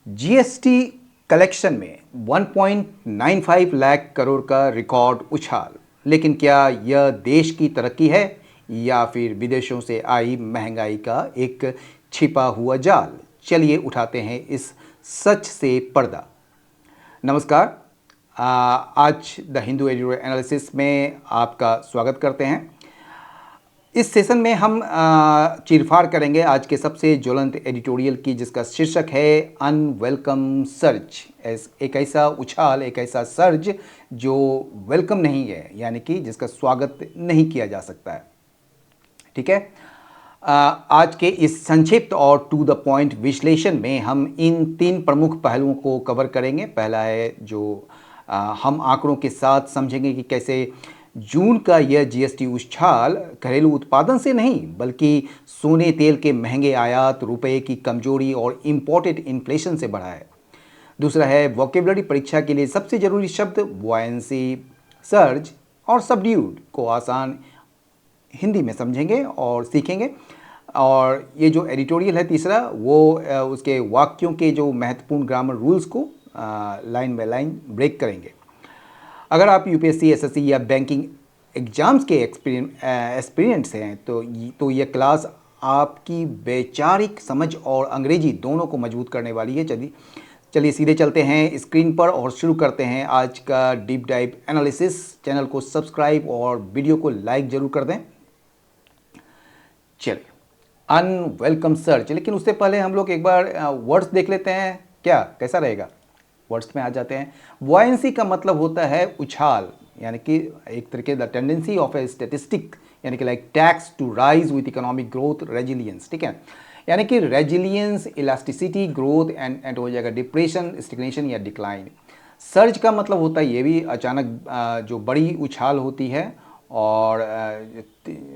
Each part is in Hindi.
जीएसटी कलेक्शन में 1.95 लाख करोड़ का रिकॉर्ड उछाल। लेकिन क्या यह देश की तरक्की है या फिर विदेशों से आई महंगाई का एक छिपा हुआ जाल? चलिए उठाते हैं इस सच से पर्दा। नमस्कार। आज द हिंदू एडिटोरियल एनालिसिस में आपका स्वागत करते हैं। इस सेशन में हम चीरफाड़ करेंगे आज के सबसे ज्वलंत एडिटोरियल की, जिसका शीर्षक है अनवेलकम सर्ज। एक ऐसा उछाल, एक ऐसा सर्ज जो वेलकम नहीं है, यानी कि जिसका स्वागत नहीं किया जा सकता है। ठीक है। आज के इस संक्षिप्त और टू द पॉइंट विश्लेषण में हम इन तीन प्रमुख पहलुओं को कवर करेंगे। पहला है जो हम आंकड़ों के साथ समझेंगे कि कैसे जून का यह जीएसटी उछाल घरेलू उत्पादन से नहीं बल्कि सोने तेल के महंगे आयात, रुपए की कमजोरी और इंपोर्टेड इन्फ्लेशन से बढ़ा है। दूसरा है वोकेबुलरी परीक्षा के लिए सबसे जरूरी शब्द बुआयंसी, सर्ज और सबड्यूड को आसान हिंदी में समझेंगे और सीखेंगे। और ये जो एडिटोरियल है तीसरा, वो उसके वाक्यों के जो महत्वपूर्ण ग्रामर रूल्स को लाइन बाय लाइन ब्रेक करेंगे। अगर आप यूपीएससी, एसएससी या बैंकिंग एग्जाम्स के एक्सपीरियंस हैं तो यह क्लास आपकी वैचारिक समझ और अंग्रेजी दोनों को मजबूत करने वाली है। चलिए सीधे चलते हैं स्क्रीन पर और शुरू करते हैं आज का डीप डाइव एनालिसिस। चैनल को सब्सक्राइब और वीडियो को लाइक जरूर कर दें। चलिए, अनवेलकम सर्च। लेकिन उससे पहले हम लोग एक बार वर्ड्स देख लेते हैं, क्या कैसा रहेगा। वर्ड्स में आ जाते हैं। बुआयंसी का मतलब होता है उछाल, यानी कि एक तरीके the tendency of a statistic, यानी कि like tax to rise with economic growth, resilience. ठीक है, यानी कि रेजिलियंस, इलास्टिसिटी, ग्रोथ एंड हो जाएगा डिप्रेशन, स्टैग्नेशन या डिक्लाइन। सर्ज का मतलब होता है ये भी अचानक जो बड़ी उछाल होती है और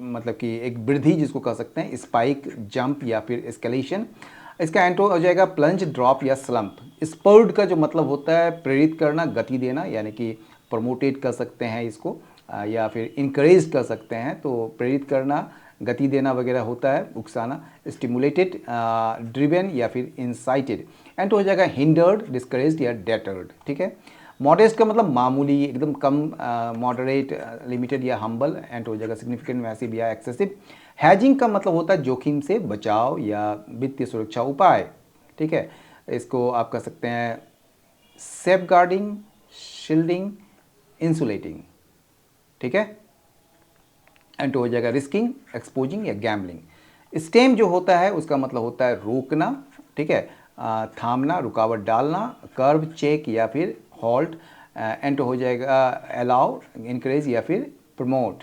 मतलब कि एक वृद्धि जिसको कह सकते हैं, स्पाइक, जंप या फिर एस्केलेशन। इसका एंटो हो जाएगा प्लंज, ड्रॉप या स्लंप। स्पर्ड का जो मतलब होता है प्रेरित करना, गति देना, यानी कि प्रमोटेड कर सकते हैं इसको या फिर इनकरेज कर सकते हैं। तो प्रेरित करना, गति देना वगैरह होता है, उकसाना। स्टिमुलेटेड, ड्रिवन या फिर इंसाइटेड। एंड हो जाएगा हिंडर्ड, डिस्करेज्ड या डेटर्ड। ठीक है। मॉडेस्ट का मतलब मामूली, एकदम कम, मॉडरेट, लिमिटेड या हम्बल। एंड हो जाएगा सिग्निफिकेंट, मैसिव या एक्सेसिव। हैजिंग का मतलब होता है जोखिम से बचाव या वित्तीय सुरक्षा उपाय। ठीक है, इसको आप कह सकते हैं सेफ गार्डिंग, शील्डिंग, इंसुलेटिंग। ठीक है। एंड हो जाएगा रिस्किंग, एक्सपोजिंग या गैम्बलिंग। स्टेम जो होता है उसका मतलब होता है रोकना। ठीक है, थामना, रुकावट डालना, कर्व, चेक या फिर हॉल्ट। एंड हो जाएगा अलाउ, इनकरेज या फिर प्रमोट।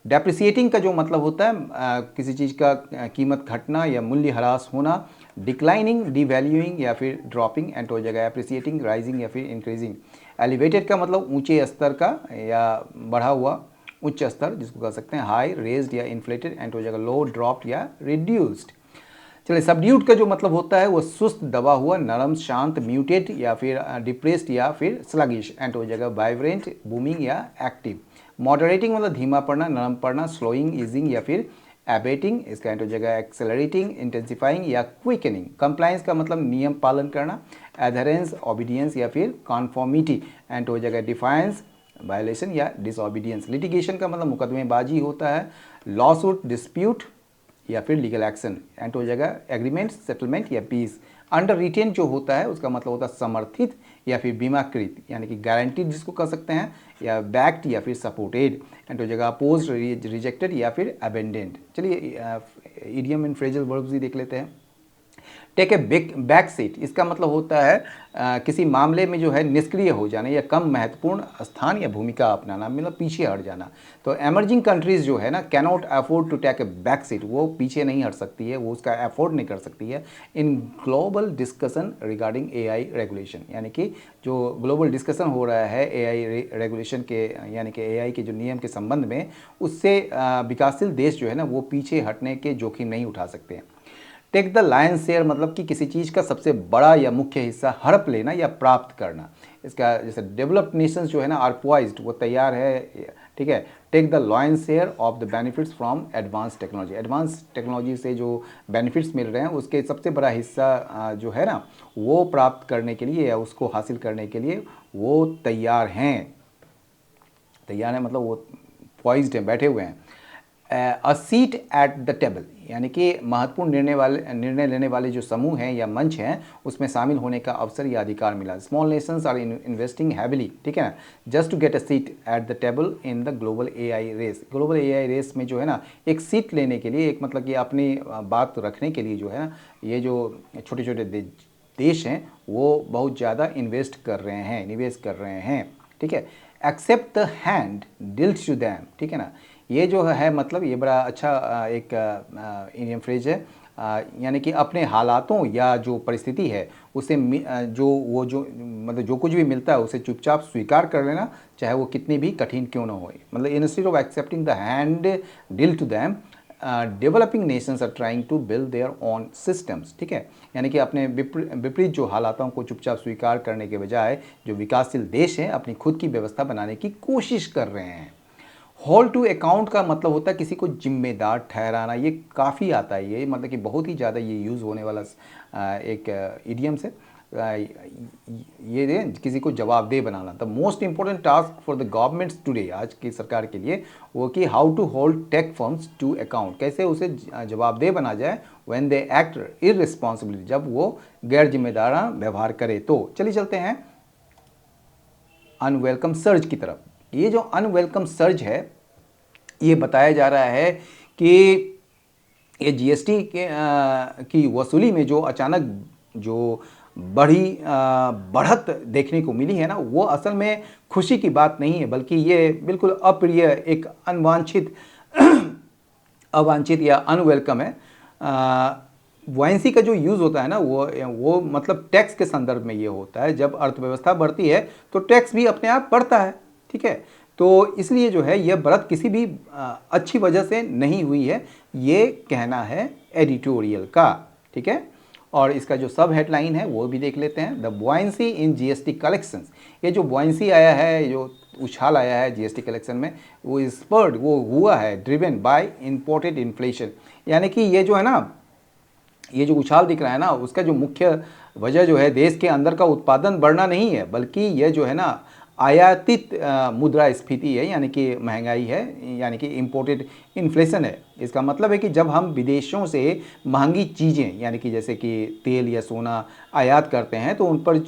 डेप्रिसिएटिंग का जो मतलब होता है किसी चीज़ का कीमत घटना या मूल्य ह्रास होना। डिक्लाइनिंग, डिवैल्यूइंग या फिर ड्रॉपिंग। एंड हो जाएगा एप्रिसिएटिंग, राइजिंग या फिर इंक्रीजिंग। एलिवेटेड का मतलब ऊंचे स्तर का या बढ़ा हुआ, उच्च स्तर जिसको कह सकते हैं हाई, रेज्ड या इन्फ्लेटेड। एंड हो जाएगा लो, ड्रॉप्ड या रिड्यूस्ड। चलिए, सबड्यूड का जो मतलब होता है वो सुस्त, दबा हुआ, नरम, शांत, म्यूटेड या फिर डिप्रेस्ड या फिर स्लगिश। एंड हो जाएगा वाइब्रेंट, बूमिंग या एक्टिव। मॉडरेटिंग मतलब धीमा पड़ना, नरम पड़ना, स्लोइंग, ईजिंग या फिर एबेटिंग। इसका एंड हो जाएगा एक्सेलरेटिंग, इंटेंसिफाइंग या क्विकनिंग। कंप्लायंस का मतलब नियम पालन करना। एडहेरेंस, ओबीडियंस या फिर कॉन्फॉर्मिटी। एंड हो जाएगा डिफायंस, वायलेशन या डिसओबीडियंस। लिटिगेशन का मतलब मुकदमेबाजी होता है। लॉसूट, डिस्प्यूट या फिर लीगल एक्शन। एंड हो जाएगा एग्रीमेंट, सेटलमेंट या पीस। अंडर रिटेन जो होता है उसका मतलब होता है समर्थित या फिर बीमाकृत, यानी कि गारंटीड जिसको कह सकते हैं, या बैक्ड या फिर सपोर्टेड। एंड हो जाएगा अपोज्ड, रिजेक्टेड या फिर अबेंडेंड। चलिए इडियम एंड फ्रेजल वर्ब्स भी देख लेते हैं। टेक ए बैक सीट, इसका मतलब होता है किसी मामले में जो है निष्क्रिय हो जाना या कम महत्वपूर्ण स्थान या भूमिका अपनाना, मतलब पीछे हट जाना। तो एमर्जिंग कंट्रीज जो है ना, cannot afford to take a back seat, वो पीछे नहीं हट सकती है, वो उसका अफोर्ड नहीं कर सकती है in global discussion regarding AI regulation. यानी कि जो ग्लोबल डिस्कशन हो रहा है एआई रेगुलेशन के, यानी कि एआई के जो नियम के संबंध में, उससे विकासशील देश जो है ना वो पीछे हटने के जोखिम नहीं उठा सकते हैं। टेक द लायन शेयर मतलब कि किसी चीज़ का सबसे बड़ा या मुख्य हिस्सा हड़प लेना या प्राप्त करना। इसका जैसे डेवलप्ड नेशंस जो है ना आर पोइज्ड, वो तैयार है, ठीक है। Take the lion's share of the benefits from advance technology, advance technology से जो बेनिफिट्स मिल रहे हैं उसके सबसे बड़ा हिस्सा जो है ना वो प्राप्त करने के लिए या उसको हासिल करने के लिए वो तैयार हैं। तैयार हैं मतलब वो पॉइज्ड हैं, बैठे हुए हैं। अ सीट एट द टेबल, यानी कि महत्वपूर्ण निर्णय लेने वाले जो समूह हैं या मंच हैं उसमें शामिल होने का अवसर या अधिकार मिला। Small nations are investing heavily, ठीक है ना, just to get a seat at the table in the global AI race. Global AI race में जो है ना एक सीट लेने के लिए, एक मतलब कि अपनी बात रखने के लिए जो है ना ये जो छोटे छोटे देश हैं वो बहुत ज़्यादा इन्वेस्ट कर रहे हैं, निवेश कर रहे हैं, ठीक है। Accept the hand dealt to them, ठीक है ना, ये जो है मतलब ये बड़ा अच्छा एक इंडियन फ्रेज है, यानी कि अपने हालातों या जो परिस्थिति है उसे जो वो जो मतलब जो कुछ भी मिलता है उसे चुपचाप स्वीकार कर लेना, चाहे वो कितनी भी कठिन क्यों ना हो। मतलब instead of accepting the hand deal to them, developing nations are trying to build their own systems, ठीक है। यानी कि अपने विपरीत जो हालातों को चुपचाप स्वीकार करने के बजाय जो विकासशील देश हैं अपनी खुद की व्यवस्था बनाने की कोशिश कर रहे हैं। होल्ड टू अकाउंट का मतलब होता है किसी को जिम्मेदार ठहराना, ये काफ़ी आता है, ये मतलब कि बहुत ही ज़्यादा ये यूज़ होने वाला एक इडियम्स है। ये किसी को जवाबदेह बनाना। The most important task for the governments today, आज की सरकार के लिए वो कि how to hold tech firms to account, कैसे उसे जवाबदेह बना जाए व्हेन दे एक्ट इररिस्पॉन्सिबली, जब वो गैर जिम्मेदाराना व्यवहार करे। तो चलिए चलते हैं अनवेलकम सर्ज की तरफ। ये जो अनवेलकम सर्ज है ये बताया जा रहा है कि ये जीएसटी की वसूली में जो अचानक जो बढ़त देखने को मिली है ना वो असल में खुशी की बात नहीं है, बल्कि ये बिल्कुल अप्रिय, एक अवांछित या अनवेलकम है। वॉयंसी का जो यूज़ होता है ना वो मतलब टैक्स के संदर्भ में ये होता है। जब अर्थव्यवस्था बढ़ती है तो टैक्स भी अपने आप बढ़ता है, ठीक है। तो इसलिए जो है यह बढ़त किसी भी अच्छी वजह से नहीं हुई है, ये कहना है एडिटोरियल का, ठीक है। और इसका जो सब हेडलाइन है वो भी देख लेते हैं। The buoyancy in GST collections, ये जो बॉयंसी आया है, जो उछाल आया है जीएसटी कलेक्शन में, वो हुआ है ड्रिवन बाय इंपोर्टेड इन्फ्लेशन, यानी कि ये जो है ना ये जो उछाल दिख रहा है ना उसका जो मुख्य वजह जो है देश के अंदर का उत्पादन बढ़ना नहीं है, बल्कि ये जो है ना आयातित मुद्रास्फीति है, यानी कि महंगाई है, यानी कि इंपोर्टेड इन्फ्लेशन है। इसका मतलब है कि जब हम विदेशों से महंगी चीज़ें यानी कि जैसे कि तेल या सोना आयात करते हैं तो उन पर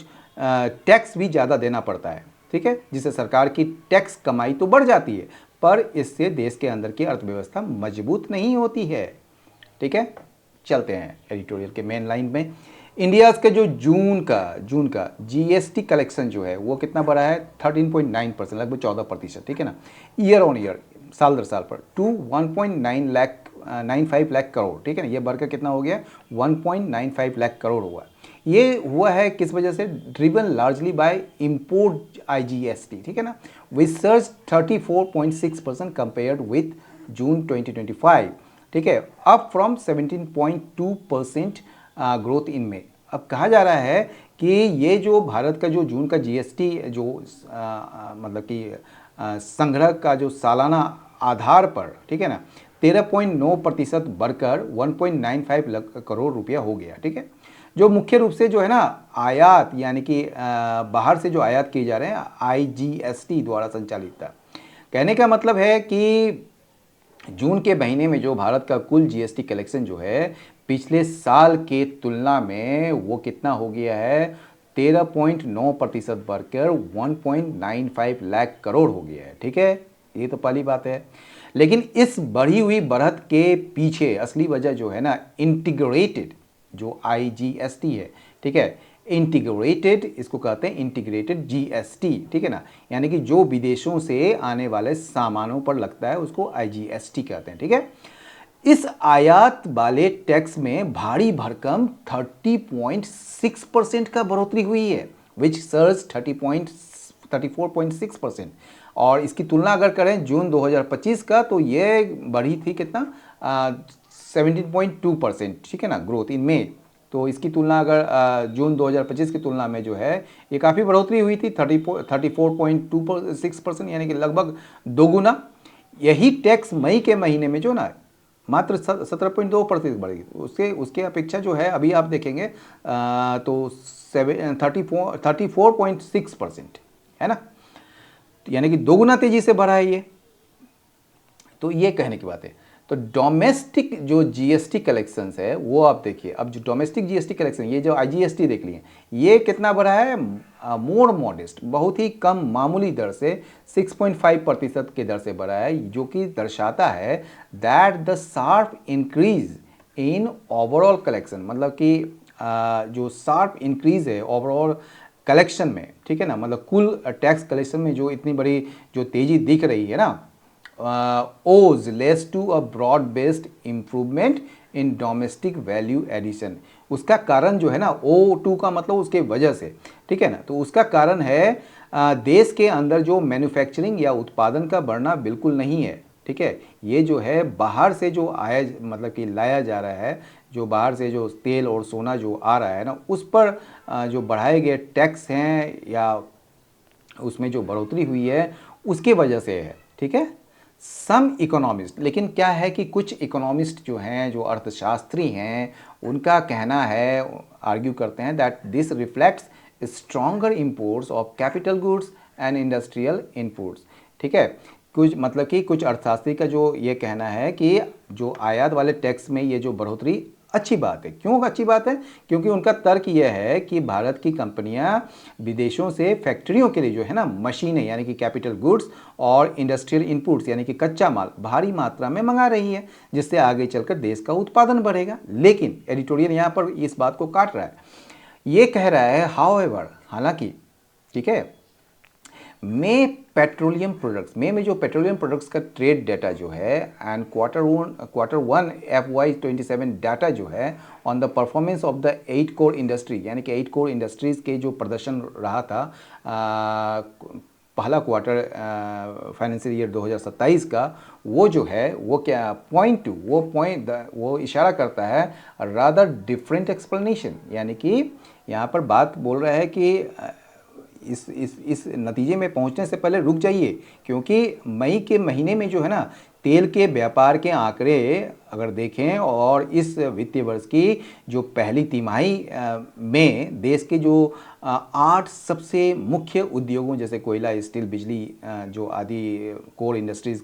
टैक्स भी ज़्यादा देना पड़ता है, ठीक है, जिससे सरकार की टैक्स कमाई तो बढ़ जाती है पर इससे देश के अंदर की अर्थव्यवस्था मजबूत नहीं होती है, ठीक है। चलते हैं एडिटोरियल के मेन लाइन में। इंडिया का जो जून का जीएसटी कलेक्शन जो है वो कितना बढ़ा है 13.9%, लगभग 14%, ठीक है ना, ईयर ऑन ईयर, साल दर साल पर, टू 1.95 लाख करोड़, ठीक है ना। ये बढ़कर कितना हो गया 1.95 लाख करोड़ हुआ। ये हुआ है किस वजह से, driven largely by import IGST, ठीक है ना, which surge 34.6% compared with June 2025, ठीक है, अप फ्रॉम 17.2% ग्रोथ इन में। अब कहा जा रहा है कि ये जो भारत का जो जून का जीएसटी जो मतलब कि संग्रह का जो सालाना आधार पर, ठीक है ना, 13.9% बढ़कर 1.95 लाख करोड़ रुपया हो गया, ठीक है। जो मुख्य रूप से जो है ना आयात यानी कि बाहर से जो आयात किए जा रहे हैं आईजीएसटी द्वारा संचालित था। कहने का मतलब है कि जून के महीने में जो भारत का कुल जीएसटी कलेक्शन जो है पिछले साल के तुलना में वो कितना हो गया है 13.9% बढ़कर 1.95 लाख करोड़ हो गया है, ठीक है। ये तो पहली बात है, लेकिन इस बढ़ी हुई बढ़त के पीछे असली वजह जो है ना इंटीग्रेटेड जो आईजीएसटी है, ठीक है, इंटीग्रेटेड, इसको कहते हैं इंटीग्रेटेड जीएसटी, ठीक है ना, यानी कि जो विदेशों से आने वाले सामानों पर लगता है उसको आईजीएसटी कहते हैं, ठीक है। इस आयात वाले टैक्स में भारी भरकम 30.6% का बढ़ोतरी हुई है, विच सर्ज 34.6%। और इसकी तुलना अगर करें जून 2025 का तो ये बढ़ी थी कितना 17.2%, ठीक है ना, ग्रोथ इन में। तो इसकी तुलना अगर जून 2025 की तुलना में जो है ये काफ़ी बढ़ोतरी हुई थी 34.26%, यानी कि लगभग दोगुना। यही टैक्स मई के महीने में जो ना मात्र 17.2% बढ़ेगी। उसके उसके अपेक्षा जो है अभी आप देखेंगे तो 34.6% है ना, यानी कि दोगुना तेजी से बढ़ा है ये। तो ये कहने की बात है। तो डोमेस्टिक जो जीएसटी कलेक्शंस है वो आप देखिए, अब जो डोमेस्टिक जीएसटी कलेक्शन, ये जो आईजीएसटी देख लिए, ये कितना बढ़ा है, मोर मॉडेस्ट, बहुत ही कम मामूली दर से 6.5% की दर से बढ़ा है, जो कि दर्शाता है that the sharp increase in overall collection, मतलब कि जो शार्प इंक्रीज है ओवरऑल कलेक्शन में, ठीक है ना, मतलब कुल टैक्स कलेक्शन में जो इतनी बड़ी जो तेजी दिख रही है ना, owes less to a broad based improvement in domestic value addition। उसका कारण जो है ना, O2 का मतलब उसके वजह से, ठीक है ना, तो उसका कारण है देश के अंदर जो मैन्युफैक्चरिंग या उत्पादन का बढ़ना बिल्कुल नहीं है, ठीक है। ये जो है बाहर से जो आया, मतलब कि लाया जा रहा है, जो बाहर से जो तेल और सोना जो आ रहा है ना, उस पर जो बढ़ाए गए टैक्स हैं या उसमें जो बढ़ोतरी हुई है उसके वजह से है, ठीक है। सम इकोनॉमिस्ट, लेकिन क्या है कि कुछ इकोनॉमिस्ट जो हैं, जो अर्थशास्त्री हैं, उनका कहना है, आर्ग्यू करते हैं that this reflects stronger imports of capital goods and industrial inputs, ठीक है। कुछ मतलब कि कुछ अर्थशास्त्री का जो ये कहना है कि जो आयात वाले टैक्स में ये जो बढ़ोतरी अच्छी बात है। क्यों अच्छी बात है? क्योंकि उनका तर्क यह है कि भारत की कंपनियां विदेशों से फैक्ट्रियों के लिए जो है ना मशीनें, यानी कि कैपिटल गुड्स और इंडस्ट्रियल इनपुट्स, यानी कि कच्चा माल भारी मात्रा में मंगा रही है, जिससे आगे चलकर देश का उत्पादन बढ़ेगा। लेकिन एडिटोरियल यहाँ पर इस बात को काट रहा है, ये कह रहा है हाउएवर, हालांकि, ठीक है, में पेट्रोलियम प्रोडक्ट्स, में जो पेट्रोलियम प्रोडक्ट्स का ट्रेड डाटा जो है and quarter one FY27 data जो है on the performance of the 8 core industry, यानी कि 8 कोर इंडस्ट्रीज़ के जो प्रदर्शन रहा था पहला क्वार्टर फाइनेंशियल ईयर 2027 का, वो जो है वो क्या वो इशारा करता है रादर डिफरेंट एक्सप्लेनेशन, यानी कि यहाँ पर बात बोल रहा है कि इस नतीजे में पहुंचने से पहले रुक जाइए, क्योंकि मई के महीने में जो है ना तेल के व्यापार के आंकड़े अगर देखें और इस वित्तीय वर्ष की जो पहली तिमाही में देश के जो 8 सबसे मुख्य उद्योगों जैसे कोयला, स्टील, बिजली जो आदि कोर इंडस्ट्रीज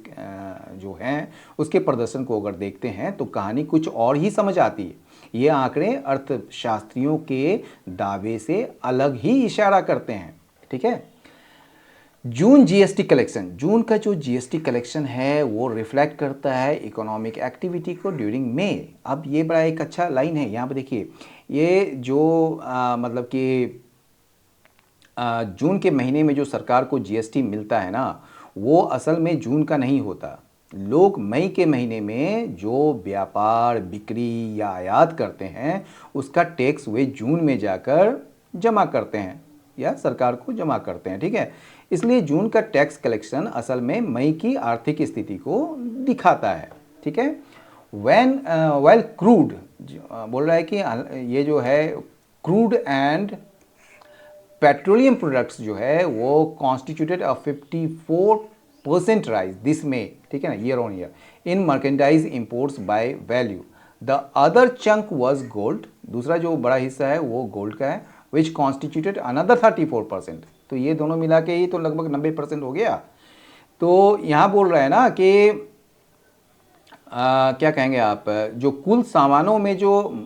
जो हैं उसके प्रदर्शन को अगर देखते हैं तो कहानी कुछ और ही समझ आती है। ये आंकड़े अर्थशास्त्रियों के दावे से अलग ही इशारा करते हैं, ठीक है। जून जीएसटी कलेक्शन, जून का जो जीएसटी कलेक्शन है वो रिफ्लेक्ट करता है इकोनॉमिक एक्टिविटी को ड्यूरिंग मई। अब ये बड़ा एक अच्छा लाइन है यहाँ पे देखिए, ये जो मतलब कि जून के महीने में जो सरकार को जीएसटी मिलता है ना, वो असल में जून का नहीं होता। लोग मई के महीने में जो व्यापार, बिक्री या आयात करते हैं उसका टैक्स वे जून में जाकर जमा करते हैं या सरकार को जमा करते हैं, ठीक है। इसलिए जून का टैक्स कलेक्शन असल में मई की आर्थिक स्थिति को दिखाता है, ठीक है। वेल क्रूड बोल रहा है कि ये जो है क्रूड एंड पेट्रोलियम प्रोडक्ट्स जो है वो कॉन्स्टिट्यूटेड अ 54% राइज दिस में, ठीक है ना, year on year in merchandise imports by value. The other chunk was gold, दूसरा जो बड़ा हिस्सा है वो गोल्ड का है, विच कॉन्स्टिट्यूटेड अनदर 34%। तो ये दोनों मिला के ही तो लगभग 90% हो गया। तो यहाँ बोल रहे हैं ना कि क्या कहेंगे आप, जो कुल सामानों में जो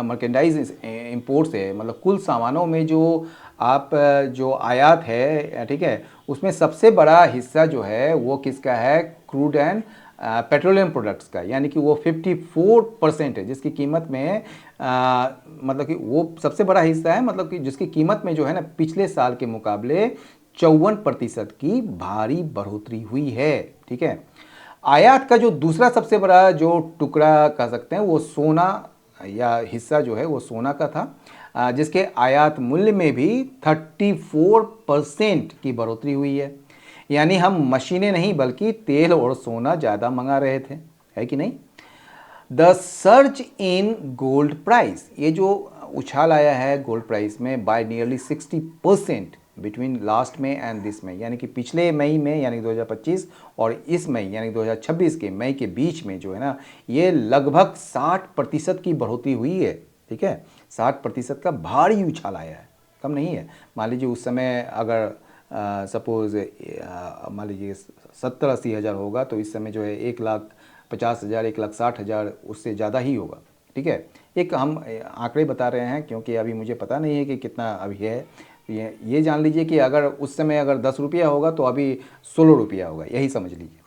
मर्केंडाइज इंपोर्ट्स है, मतलब कुल सामानों में जो आप जो आयात है, ठीक है, उसमें सबसे बड़ा हिस्सा जो है वो किसका है, क्रूड एंड पेट्रोलियम प्रोडक्ट्स का, यानी कि वो 54% है, जिसकी कीमत में मतलब कि वो सबसे बड़ा हिस्सा है, मतलब कि जिसकी कीमत में जो है ना पिछले साल के मुकाबले 54% की भारी बढ़ोतरी हुई है, ठीक है। आयात का जो दूसरा सबसे बड़ा जो टुकड़ा कह सकते हैं वो सोना या हिस्सा जो है वो सोना का था, जिसके आयात मूल्य में भी 34% की बढ़ोतरी हुई है। यानी हम मशीनें नहीं बल्कि तेल और सोना ज़्यादा मंगा रहे थे, है कि नहीं। The surge in gold price, ये जो उछाल आया है गोल्ड प्राइस में by nearly 60% between last May and this May, यानी कि पिछले मई में यानी 2025 और इस मई यानी 2026 के मई के बीच में जो है ना, ये लगभग 60% की बढ़ोतरी हुई है। ठीक है, 60% का भारी उछाल आया है, कम नहीं है। मान लीजिए उस समय अगर सपोज मान लीजिए 70-80 हज़ार होगा, तो इस समय जो है 1,50,000 1,60,000 उससे ज़्यादा ही होगा। ठीक है, एक हम आंकड़े बता रहे हैं क्योंकि अभी मुझे पता नहीं है कि कितना अभी है। ये जान लीजिए कि अगर उस समय अगर 10 रुपया होगा तो अभी 16 रुपया होगा, यही समझ लीजिए।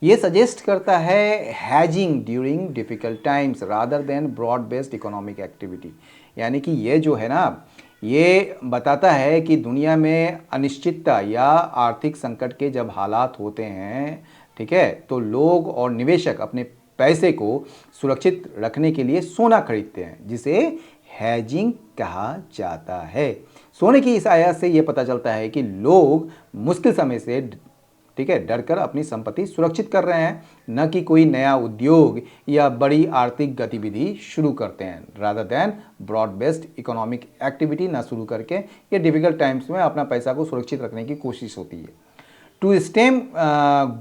ये सजेस्ट करता है hedging during difficult times rather than broad based economic activity, यानी कि ये जो है ना, ये बताता है कि दुनिया में अनिश्चितता या आर्थिक संकट के जब हालात होते हैं, ठीक है, तो लोग और निवेशक अपने पैसे को सुरक्षित रखने के लिए सोना खरीदते हैं, जिसे हैजिंग कहा जाता है। सोने की इस आयात से ये पता चलता है कि लोग मुश्किल समय से, ठीक है, डरकर अपनी संपत्ति सुरक्षित कर रहे हैं, न कि कोई नया उद्योग या बड़ी आर्थिक गतिविधि शुरू करते हैं, rather than broad based economic activity ना शुरू करके ये डिफिकल्ट टाइम्स में अपना पैसा को सुरक्षित रखने की कोशिश होती है। To stem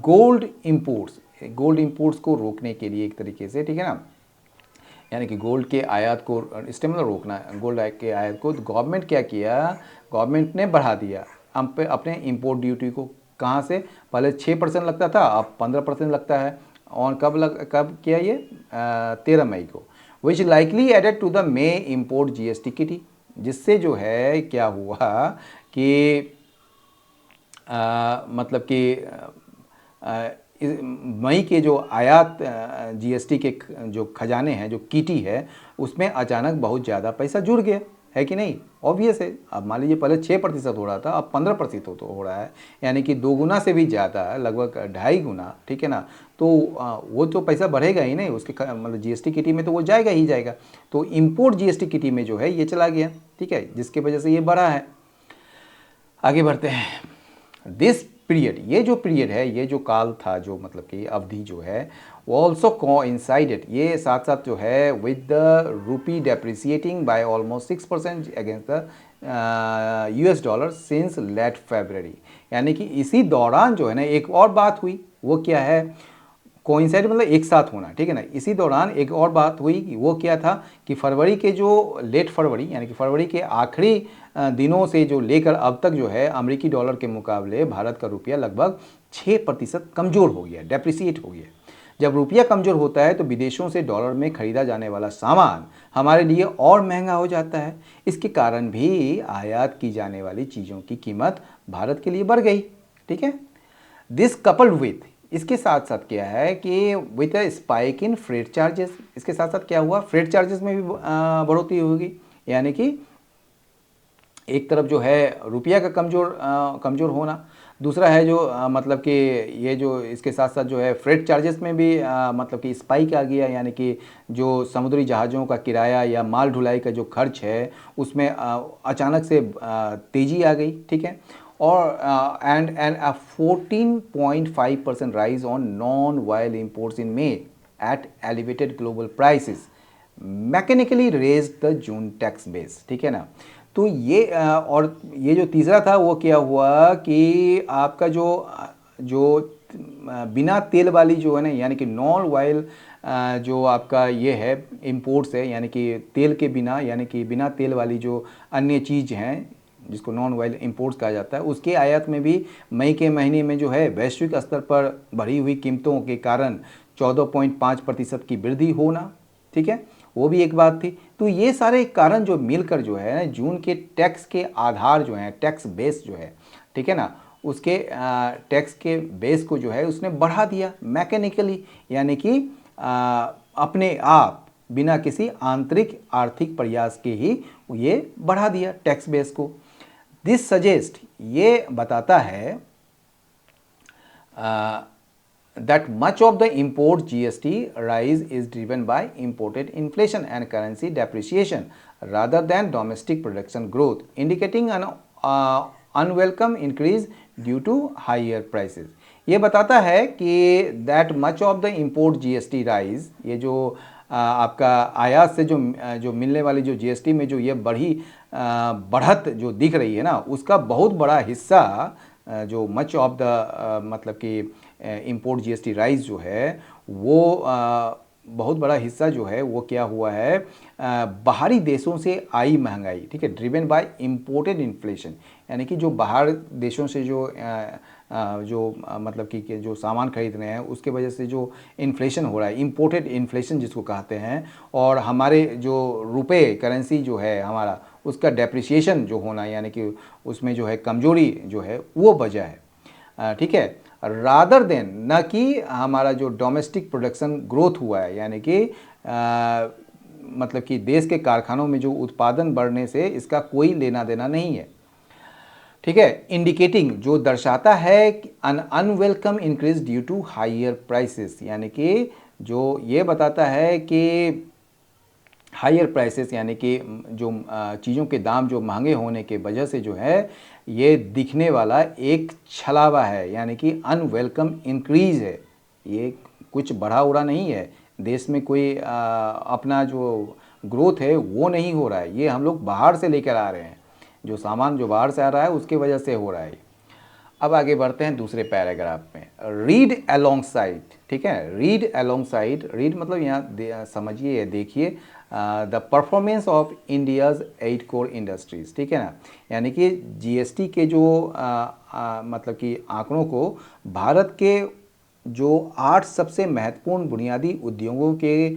gold imports, gold imports को रोकने के लिए एक तरीके से, ठीक है ना, यानी कि गोल्ड के आयात को स्टेम मतलब रोकना, गोल्ड के आयात को, तो गवर्नमेंट क्या किया, गवर्नमेंट ने बढ़ा दिया अपने इंपोर्ट ड्यूटी को। कहाँ से, पहले 6% लगता था, अब 15% लगता है। और कब किया ये, 13 मई को। Which likely added to the May import GST kitty, जिससे जो है क्या हुआ कि मतलब कि मई के जो आयात जीएसटी के जो खजाने हैं, जो किटी है, उसमें अचानक बहुत ज़्यादा पैसा जुड़ गया है कि नहीं। ऑब्वियस है, अब मान लीजिए पहले 6% हो रहा था, अब 15% हो रहा है, यानी कि 2 गुना से भी ज़्यादा, लगभग 2.5 गुना। ठीक है ना, तो वो तो पैसा बढ़ेगा ही नहीं, उसके मतलब जीएसटी किटी में तो वो जाएगा ही जाएगा। तो इम्पोर्ट जीएसटी किटी में जो है ये चला गया, ठीक है, जिसकी वजह से ये बढ़ा है। आगे बढ़ते हैं। दिस पीरियड, ये जो पीरियड है, ये जो काल था, जो मतलब कि अवधि जो है, वो ऑल्सो कोइंसाइडेड, ये साथ साथ जो है with the rupee depreciating by almost 6% against the US dollar since late February, यानी कि इसी दौरान जो है ना एक और बात हुई। वो क्या है, कोइंसाइड मतलब एक साथ होना, ठीक है ना। इसी दौरान एक और बात हुई कि वो क्या था कि फरवरी के जो लेट फरवरी, यानी कि फरवरी के आखिरी दिनों से जो लेकर अब तक जो है, अमेरिकी डॉलर के मुकाबले भारत का रुपया लगभग 6% कमज़ोर हो गया, डेप्रिसिएट हो गया। जब रुपया कमज़ोर होता है तो विदेशों से डॉलर में खरीदा जाने वाला सामान हमारे लिए और महंगा हो जाता है। इसके कारण भी आयात की जाने वाली चीज़ों की कीमत भारत के लिए बढ़ गई, ठीक है। दिस कपल्ड विथ, इसके साथ साथ क्या है कि with a spike in freight charges, इसके साथ साथ क्या हुआ, फ्रेट चार्जेस में भी बढ़ोतरी होगी, यानी कि एक तरफ जो है रुपया का कमज़ोर होना, दूसरा है जो मतलब कि ये जो इसके साथ साथ जो है फ्रेट चार्जेस में भी मतलब कि स्पाइक आ गया, यानी कि जो समुद्री जहाज़ों का किराया या माल ढुलाई का जो खर्च है, उसमें अचानक से तेज़ी आ गई, ठीक है। और and a 14.5% rise on non oil imports in May at elevated global prices mechanically raise the June tax base, ठीक है ना। तो ये और ये जो तीसरा था वो क्या हुआ कि आपका जो जो बिना तेल वाली जो है ना, यानी कि नॉन ऑयल जो आपका ये है इंपोर्ट्स है, यानी कि तेल के बिना, यानी कि बिना तेल वाली जो अन्य चीज़ हैं जिसको नॉन ऑयल इंपोर्ट्स कहा जाता है, उसके आयात में भी मई के महीने में जो है वैश्विक स्तर पर बढ़ी हुई कीमतों के कारण 14.5% की वृद्धि होना, ठीक है, वो भी एक बात थी। तो ये सारे कारण जो मिलकर जो है जून के टैक्स के आधार जो है, टैक्स बेस जो है, ठीक है ना, उसके टैक्स के बेस को जो है उसने बढ़ा दिया मैकेनिकली, यानी कि अपने आप बिना किसी आंतरिक आर्थिक प्रयास के ही ये बढ़ा दिया टैक्स बेस को। दिस सजेस्ट, ये बताता है that much of the import GST rise is driven by imported inflation and currency depreciation rather than domestic production growth, indicating an unwelcome increase due to higher prices। ये बताता है कि that much of the import GST rise, ये जो आपका आयात से जो मिलने वाली जो जीएसटी में जो ये बढ़त जो दिख रही है ना, उसका बहुत बड़ा हिस्सा जो मच ऑफ द मतलब कि इंपोर्ट जीएसटी राइज जो है वो बहुत बड़ा हिस्सा जो है वो क्या हुआ है, बाहरी देशों से आई महंगाई, ठीक है, ड्रिवन बाय इंपोर्टेड इन्फ्लेशन, यानी कि जो बाहर देशों से मतलब कि जो सामान खरीद रहे हैं उसके वजह से जो इन्फ्लेशन हो रहा है, इंपोर्टेड इन्फ्लेशन जिसको कहते हैं, और हमारे जो रुपए करेंसी जो है हमारा उसका डेप्रिसिएशन जो होना, यानी कि उसमें जो है कमजोरी जो है वो वजह है, ठीक है, रादर देन, न कि हमारा जो डोमेस्टिक प्रोडक्शन ग्रोथ हुआ है, यानी कि मतलब कि देश के कारखानों में जो उत्पादन बढ़ने से इसका कोई लेना देना नहीं है, ठीक है, इंडिकेटिंग जो दर्शाता है un unwelcome increase due to higher prices, यानी कि जो ये बताता है कि हायर प्राइसेस यानी कि जो चीज़ों के दाम जो महंगे होने के वजह से जो है ये दिखने वाला एक छलावा है, यानी कि अनवेलकम इंक्रीज है, ये कुछ बढ़ा उड़ा नहीं है, देश में कोई अपना जो ग्रोथ है वो नहीं हो रहा है, ये हम लोग बाहर से लेकर आ रहे हैं, जो सामान जो बाहर से आ रहा है उसके वजह से हो रहा है। अब आगे बढ़ते हैं दूसरे पैराग्राफ में, रीड अलोंग साइड, ठीक है, रीड अलोंग साइड, रीड मतलब यहाँ समझिए या देखिए the performance of India's 8 core industries, ठीक है ना, यानी कि जीएसटी के जो मतलब कि आंकड़ों को भारत के जो 8 सबसे महत्वपूर्ण बुनियादी उद्योगों के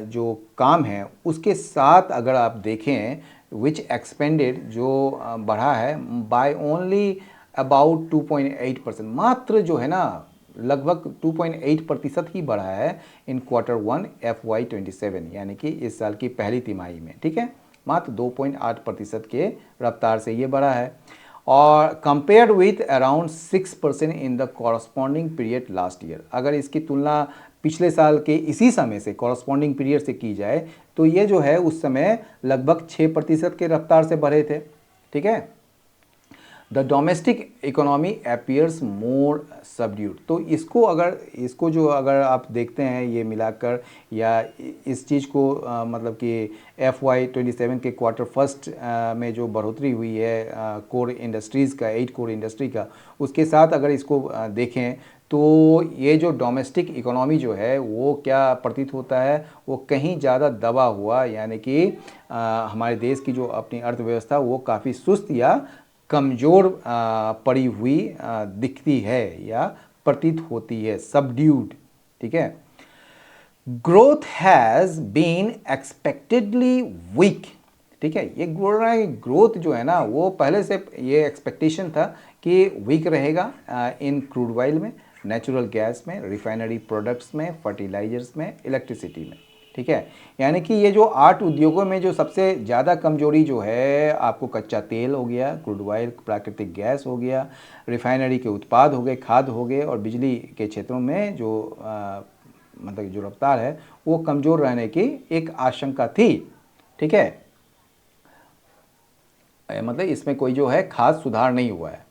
जो काम हैं उसके साथ अगर आप देखें, विच एक्सपेंडेड जो बढ़ा है बाय ओनली अबाउट 2.8%, मात्र जो है ना लगभग 2.8% ही बढ़ा है इन Q1 FY27, यानी कि इस साल की पहली तिमाही में, ठीक है, मात्र 2.8% के रफ्तार से ये बढ़ा है, और compared with around 6% in the corresponding period last year, अगर इसकी तुलना पिछले साल के इसी समय से कॉरस्पॉन्डिंग पीरियड से की जाए तो ये जो है उस समय लगभग 6% के रफ्तार से बढ़े थे, ठीक है। The domestic economy appears more subdued, तो इसको जो अगर आप देखते हैं ये मिलाकर या इस चीज़ को मतलब कि FY27 के Q1 में जो बढ़ोतरी हुई है कोर इंडस्ट्रीज़ का, 8 कोर इंडस्ट्री का, उसके साथ अगर इसको देखें तो ये जो डोमेस्टिक इकोनॉमी जो है वो क्या प्रतीत होता है, वो कहीं ज़्यादा दबा हुआ, यानी कि हमारे देश की जो अपनी अर्थव्यवस्था वो काफ़ी सुस्त या कमज़ोर पड़ी हुई दिखती है या प्रतीत होती है, सबड्यूड, ठीक है। Growth has been expectedly weak, ठीक है, ये ग्रोथ जो है ना वो पहले से ये एक्सपेक्टेशन था कि वीक रहेगा इन क्रूड ऑयल में, नेचुरल गैस में, रिफाइनरी प्रोडक्ट्स में, फर्टिलाइजर्स में, इलेक्ट्रिसिटी में, ठीक है, यानी कि ये जो 8 उद्योगों में जो सबसे ज़्यादा कमजोरी जो है आपको कच्चा तेल हो गया, क्रूड ऑयल, प्राकृतिक गैस हो गया, रिफाइनरी के उत्पाद हो गए, खाद हो गए, और बिजली के क्षेत्रों में जो मतलब जो रफ्तार है वो कमज़ोर रहने की एक आशंका थी, ठीक है, मतलब इसमें कोई जो है खास सुधार नहीं हुआ है।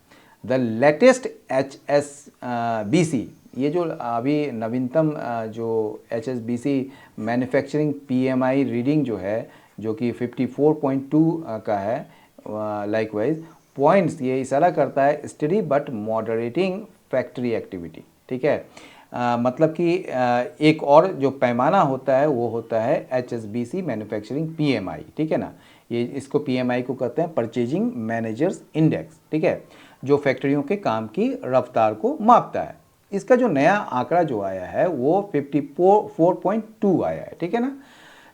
द लेटेस्ट HSBC, ये जो अभी नवीनतम जो HSBC मैन्युफैक्चरिंग PMI रीडिंग जो है जो कि 54.2 का है, लाइकवाइज पॉइंट्स ये इशारा करता है study but moderating factory activity, ठीक है, मतलब कि एक और जो पैमाना होता है वो होता है HSBC मैन्युफैक्चरिंग PMI, ठीक है ना, ये इसको PMI को कहते हैं परचेजिंग मैनेजर्स इंडेक्स, ठीक है, जो फैक्ट्रियों के काम की रफ्तार को मापता है। इसका जो नया आंकड़ा जो आया है वो 54.2 आया है, ठीक है ना,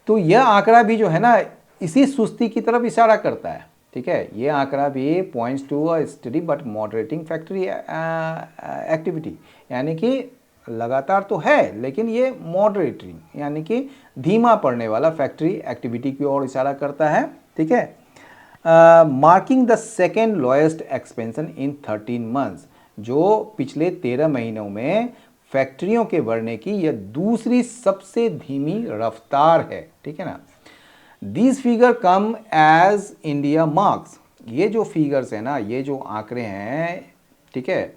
तो यह आंकड़ा भी जो है ना इसी सुस्ती की तरफ इशारा करता है, ठीक है, ये आंकड़ा भी points to a steady but moderating factory activity, यानी कि लगातार तो है लेकिन ये मॉडरेटिंग यानी कि धीमा पड़ने वाला फैक्ट्री एक्टिविटी की ओर इशारा करता है, ठीक है। Marking the second lowest expansion in 13 months, जो पिछले 13 महीनों में फैक्ट्रियों के बढ़ने की यह दूसरी सबसे धीमी रफ्तार है, ठीक है ना। These figure come as India marks, ये जो फिगर्स है ना, ये जो आंकड़े हैं, ठीक है,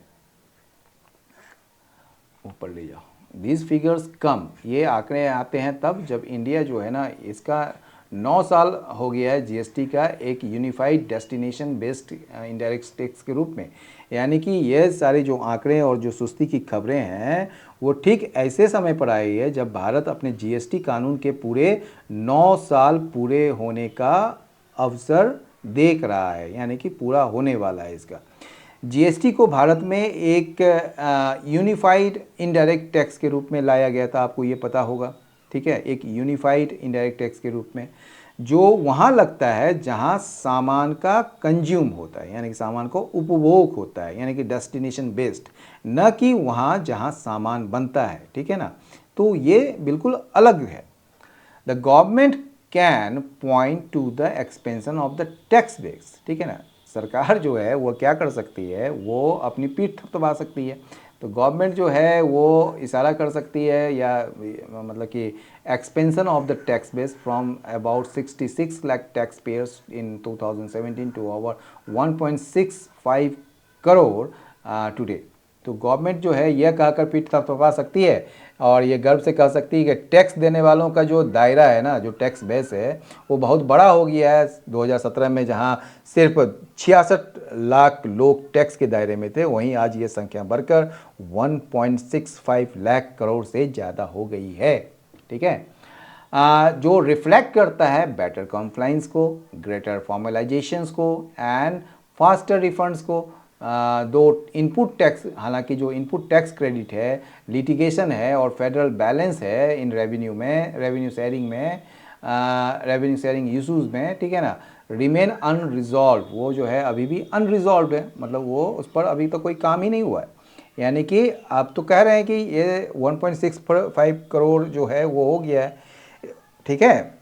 ऊपर ले जाओ, दीज फिगर्स कम, ये आंकड़े आते हैं तब जब इंडिया जो है ना, इसका 9 साल हो गया है जीएसटी का एक unified destination based indirect tax के रूप में। यानी कि ये सारे जो आंकड़े और जो सुस्ती की खबरें हैं वो ठीक ऐसे समय पर आई है जब भारत अपने जीएसटी कानून के पूरे 9 साल पूरे होने का अवसर देख रहा है, यानी कि पूरा होने वाला है इसका। जीएसटी को भारत में एक यूनिफाइड इनडायरेक्ट टैक्स के रूप में लाया गया था, आपको ये पता होगा, ठीक है, एक यूनिफाइड इनडायरेक्ट टैक्स के रूप में, जो वहाँ लगता है जहाँ सामान का कंज्यूम होता है, यानी कि सामान को उपभोग होता है, यानी कि डेस्टिनेशन बेस्ड, न कि वहाँ जहाँ सामान बनता है, ठीक है ना। तो ये बिल्कुल अलग है। The government can point two the expansion of the tax base, ठीक है ना। सरकार जो है वो क्या कर सकती है, वो अपनी पीठ थपथपा सकती है। तो गवर्नमेंट जो है वो इशारा कर सकती है, या मतलब कि expansion of the tax base from about 66 lakh tax payers in 2017 to over 1.65 crore today. तो गवर्नमेंट जो है यह कहकर पीठ थपथपा सकती है और ये गर्व से कह सकती है कि टैक्स देने वालों का जो दायरा है ना, जो टैक्स बेस है, वो बहुत बड़ा हो गया है। 2017 में जहां सिर्फ 66 लाख लोग टैक्स के दायरे में थे, वहीं आज ये संख्या बढ़कर 1.65 लाख करोड़ से ज़्यादा हो गई है, ठीक है। जो रिफ्लेक्ट करता है बेटर कॉम्प्लाइंस को, ग्रेटर फॉर्मलाइजेशंस को एंड फास्टर रिफंड्स को। दो इनपुट टैक्स, हालांकि जो इनपुट टैक्स क्रेडिट है, लिटिगेशन है और फेडरल बैलेंस है इन रेवेन्यू में, रेवेन्यू शेयरिंग इशूज़ में, ठीक है ना, रिमेन अनरिजॉल्व, वो जो है अभी भी अनरिजॉल्व है, मतलब वो उस पर अभी तो कोई काम ही नहीं हुआ है। यानी कि आप तो कह रहे हैं कि ये 1.65 करोड़ जो है वो हो गया है, ठीक है,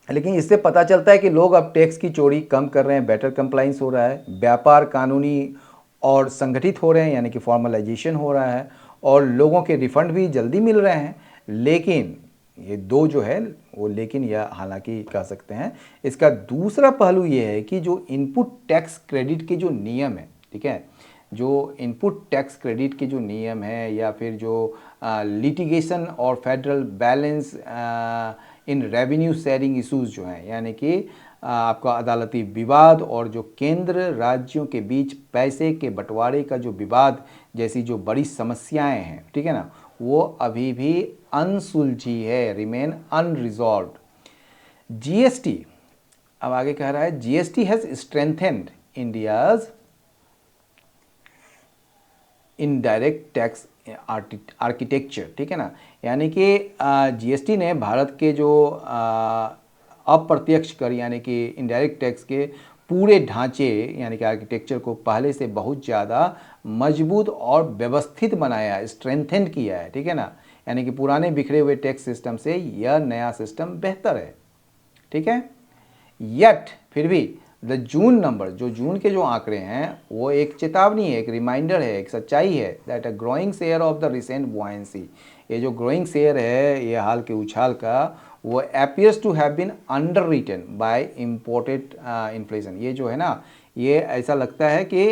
लेकिन इससे पता चलता है कि लोग अब टैक्स की चोरी कम कर रहे हैं, बेटर कंप्लाइंस हो रहा है, व्यापार कानूनी और संगठित हो रहे हैं, यानी कि फॉर्मलाइजेशन हो रहा है, और लोगों के रिफंड भी जल्दी मिल रहे हैं। लेकिन ये दो जो है वो, लेकिन या हालांकि कह सकते हैं, इसका दूसरा पहलू ये है कि जो इनपुट टैक्स क्रेडिट के जो नियम है, ठीक है, जो इनपुट टैक्स क्रेडिट के जो नियम है, या फिर जो लिटिगेशन और federal balance in revenue sharing issues जो हैं, यानी कि आपका अदालती विवाद और जो केंद्र राज्यों के बीच पैसे के बंटवारे का जो विवाद जैसी जो बड़ी समस्याएं हैं, ठीक है ना, वो अभी भी अनसुलझी है, रिमेन अनरिजॉल्व्ड। जीएसटी अब आगे कह रहा है, GST has strengthened India's indirect tax architecture, ठीक है ना, यानी कि जीएसटी ने भारत के जो अप्रत्यक्ष कर यानी कि इनडायरेक्ट टैक्स के पूरे ढांचे यानी कि आर्किटेक्चर को पहले से बहुत ज़्यादा मजबूत और व्यवस्थित बनाया, स्ट्रेंथेंड किया है, ठीक है ना। यानी कि पुराने बिखरे हुए टैक्स सिस्टम से यह नया सिस्टम बेहतर है, ठीक है। यट फिर भी द जून नंबर, जो जून के जो आंकड़े हैं, वो एक चेतावनी है, एक रिमाइंडर है, एक सच्चाई है, that a growing share of the recent buoyancy, ये जो ग्रोइंग शेयर है ये हाल के उछाल का, वो appears to have been underwritten by imported inflation. ये जो है ना, ये ऐसा लगता है कि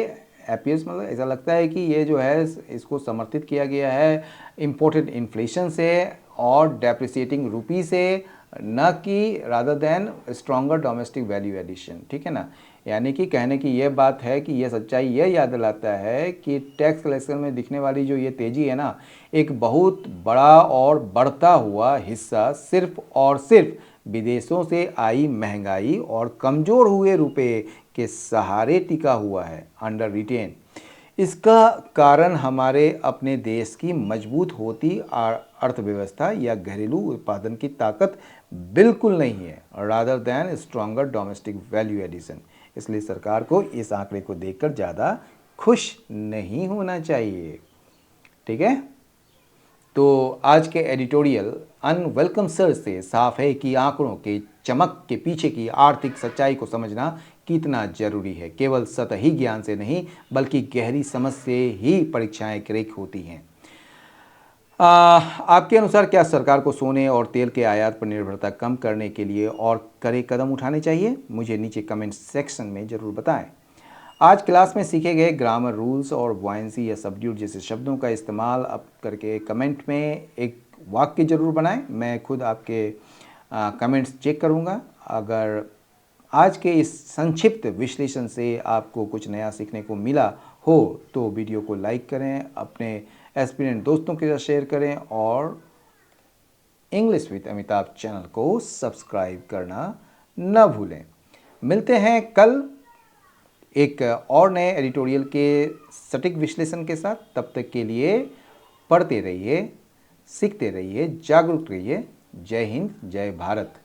अपियर्स मतलब ऐसा लगता है कि ये जो है इसको समर्थित किया गया है इम्पोर्टेड इन्फ्लेशन से और डेप्रिसिएटिंग रूपी से, न कि rather than stronger domestic value addition, ठीक है ना। यानी कि कहने की ये बात है कि यह सच्चाई यह याद दिलाता है कि टैक्स कलेक्शन में दिखने वाली जो ये तेज़ी है ना, एक बहुत बड़ा और बढ़ता हुआ हिस्सा सिर्फ और सिर्फ विदेशों से आई महंगाई और कमज़ोर हुए रुपए के सहारे टिका हुआ है, अंडर रिटेन। इसका कारण हमारे अपने देश की मजबूत होती अर्थव्यवस्था या घरेलू उत्पादन की ताकत बिल्कुल नहीं है, rather than stronger domestic value addition. इसलिए सरकार को इस आंकड़े को देखकर ज़्यादा खुश नहीं होना चाहिए, ठीक है। तो आज के एडिटोरियल अनवेलकम सर्च से साफ है कि आंकड़ों के चमक के पीछे की आर्थिक सच्चाई को समझना कितना जरूरी है। केवल सतही ज्ञान से नहीं, बल्कि गहरी समझ से ही परीक्षाएं क्रैक होती हैं। आपके अनुसार क्या सरकार को सोने और तेल के आयात पर निर्भरता कम करने के लिए और कड़े कदम उठाने चाहिए? मुझे नीचे कमेंट सेक्शन में ज़रूर बताएं। आज क्लास में सीखे गए ग्रामर रूल्स और वॉयंसी या सबड्यूट जैसे शब्दों का इस्तेमाल अब करके कमेंट में एक वाक्य जरूर बनाएं। मैं खुद आपके कमेंट्स चेक करूंगा। अगर आज के इस संक्षिप्त विश्लेषण से आपको कुछ नया सीखने को मिला हो तो वीडियो को लाइक करें, अपने एस्पिरेंट दोस्तों के साथ शेयर करें और इंग्लिश विद अमिताभ चैनल को सब्सक्राइब करना न भूलें। मिलते हैं कल एक और नए एडिटोरियल के सटीक विश्लेषण के साथ। तब तक के लिए पढ़ते रहिए, सीखते रहिए, जागरूक रहिए। जय हिंद, जय भारत।